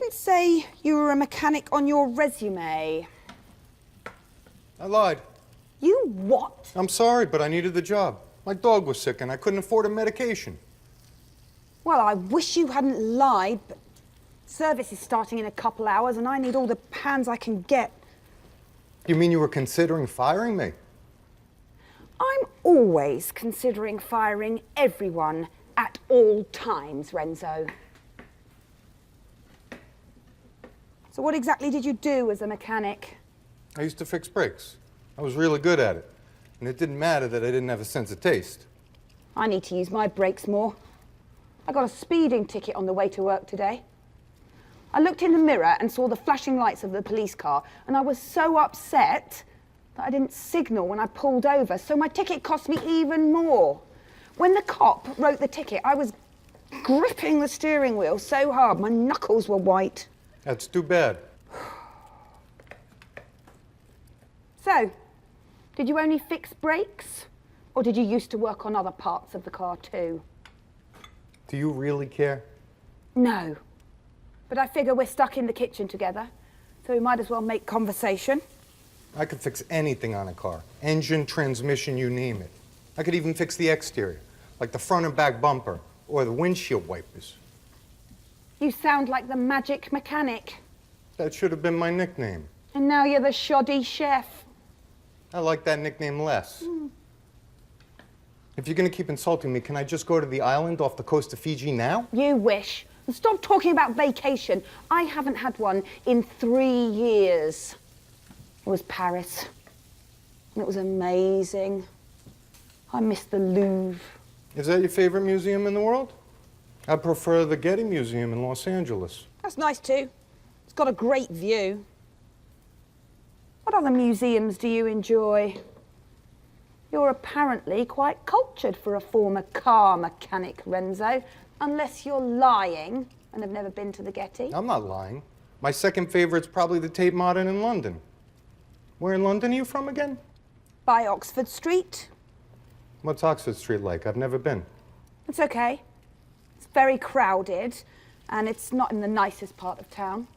didn't say you were a mechanic on your resume. I lied. You what? I'm sorry, but I needed the job. My dog was sick and I couldn't afford a medication. Well, I wish you hadn't lied, but service is starting in a couple hours and I need all the hands I can get. You mean you were considering firing me? I'm always considering firing everyone at all times, Renzo. So what exactly did you do as a mechanic? I used to fix brakes. I was really good at it. And it didn't matter that I didn't have a sense of taste. I need to use my brakes more. I got a speeding ticket on the way to work today. I looked in the mirror and saw the flashing lights of the police car, and I was so upset that I didn't signal when I pulled over, so my ticket cost me even more. When the cop wrote the ticket, I was gripping the steering wheel so hard my knuckles were white. That's too bad. So, did you only fix brakes? Or did you used to work on other parts of the car too? Do you really care? No. But I figure we're stuck in the kitchen together, so we might as well make conversation. I could fix anything on a car. Engine, transmission, you name it. I could even fix the exterior, like the front and back bumper, or the windshield wipers. You sound like the magic mechanic. That should have been my nickname. And now you're the shoddy chef. I like that nickname less. If you're gonna keep insulting me, can I just go to the island off the coast of Fiji now? You wish. And stop talking about vacation. I haven't had one in 3 years. It was Paris. And it was amazing. I miss the Louvre. Is that your favorite museum in the world? I prefer the Getty Museum in Los Angeles. That's nice too. It's got a great view. What other museums do you enjoy? You're apparently quite cultured for a former car mechanic, Renzo. Unless you're lying and have never been to the Getty. I'm not lying. My second favorite's probably the Tate Modern in London. Where in London are you from again? By Oxford Street. What's Oxford Street like? I've never been. It's okay. It's very crowded and it's not in the nicest part of town.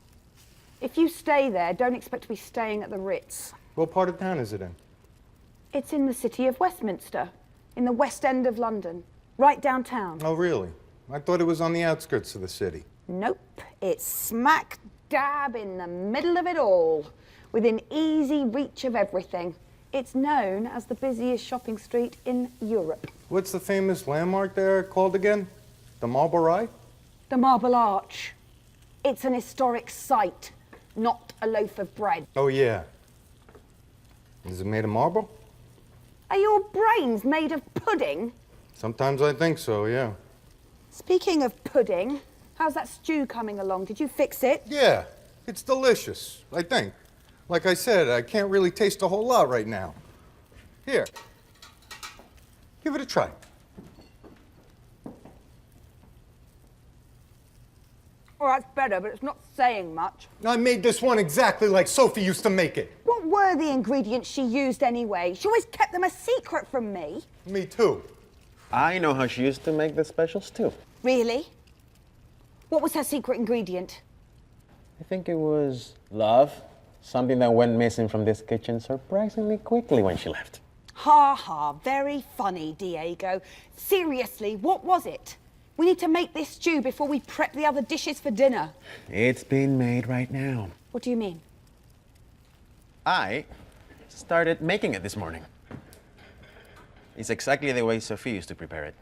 If you stay there, don't expect to be staying at the Ritz. What part of town is it in? It's in the city of Westminster, in the West End of London, right downtown. Oh, really? I thought it was on the outskirts of the city. Nope, it's smack dab in the middle of it all, within easy reach of everything. It's known as the busiest shopping street in Europe. What's the famous landmark there called again? The Marble Eye? The Marble Arch. It's an historic site, not a loaf of bread. Oh, yeah. Is it made of marble? Are your brains made of pudding? Sometimes I think so, yeah. Speaking of pudding, how's that stew coming along? Did you fix it? Yeah, it's delicious, I think. Like I said, I can't really taste a whole lot right now. Here, give it a try. Oh, that's better, but it's not saying much. I made this one exactly like Sophie used to make it. What were the ingredients she used anyway? She always kept them a secret from me. Me too. I know how she used to make the specials too. Really? What was her secret ingredient? I think it was love. Something that went missing from this kitchen surprisingly quickly when she left. Ha ha, very funny, Diego. Seriously, what was it? We need to make this stew before we prep the other dishes for dinner. It's being made right now. What do you mean? I started making it this morning. It's exactly the way Sophie used to prepare it.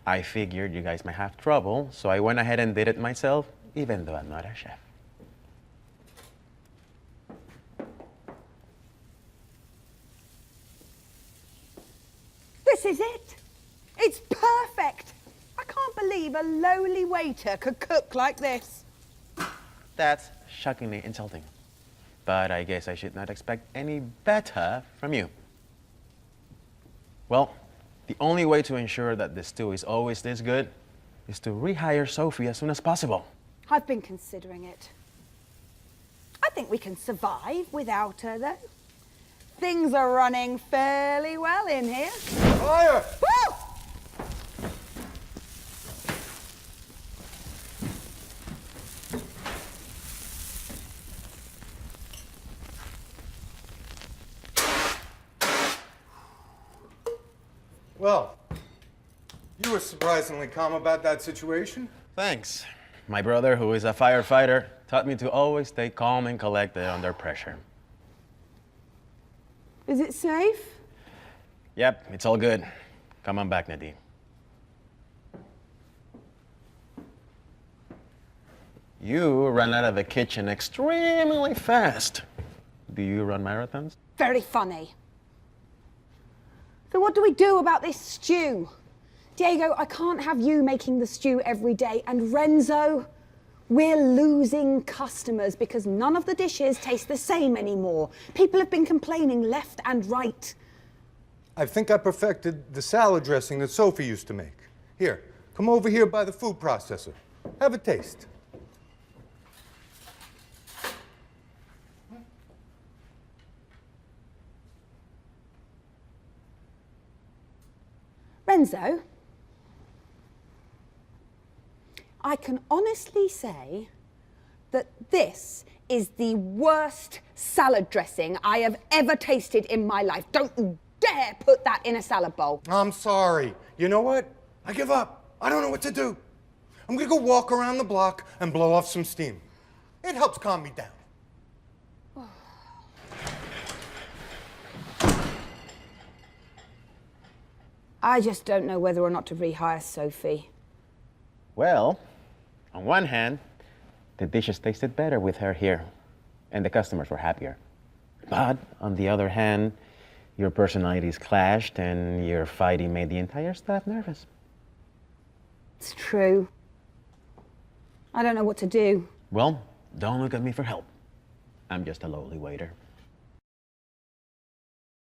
I figured you guys might have trouble, so I went ahead and did it myself, even though I'm not a chef. This is it. It's perfect. I can't believe a lowly waiter could cook like this. That's shockingly insulting. But I guess I should not expect any better from you. Well, the only way to ensure that the stew is always this good is to rehire Sophie as soon as possible. I've been considering it. I think we can survive without her, though. Things are running fairly well in here. Fire! Woo! Well, you were surprisingly calm about that situation. Thanks. My brother, who is a firefighter, taught me to always stay calm and collected under pressure. Is it safe? Yep, it's all good. Come on back, Nadine. You ran out of the kitchen extremely fast. Do you run marathons? Very funny. So what do we do about this stew? Diego, I can't have you making the stew every day. And Renzo, we're losing customers because none of the dishes taste the same anymore. People have been complaining left and right. I think I perfected the salad dressing that Sophie used to make. Here, come over here by the food processor. Have a taste. Renzo, I can honestly say that this is the worst salad dressing I have ever tasted in my life. Don't you dare put that in a salad bowl. I'm sorry. You know what? I give up. I don't know what to do. I'm gonna go walk around the block and blow off some steam. It helps calm me down. I just don't know whether or not to rehire Sophie. Well, on one hand, the dishes tasted better with her here, and the customers were happier. But on the other hand, your personalities clashed, and your fighting made the entire staff nervous. It's true. I don't know what to do. Well, don't look at me for help. I'm just a lowly waiter.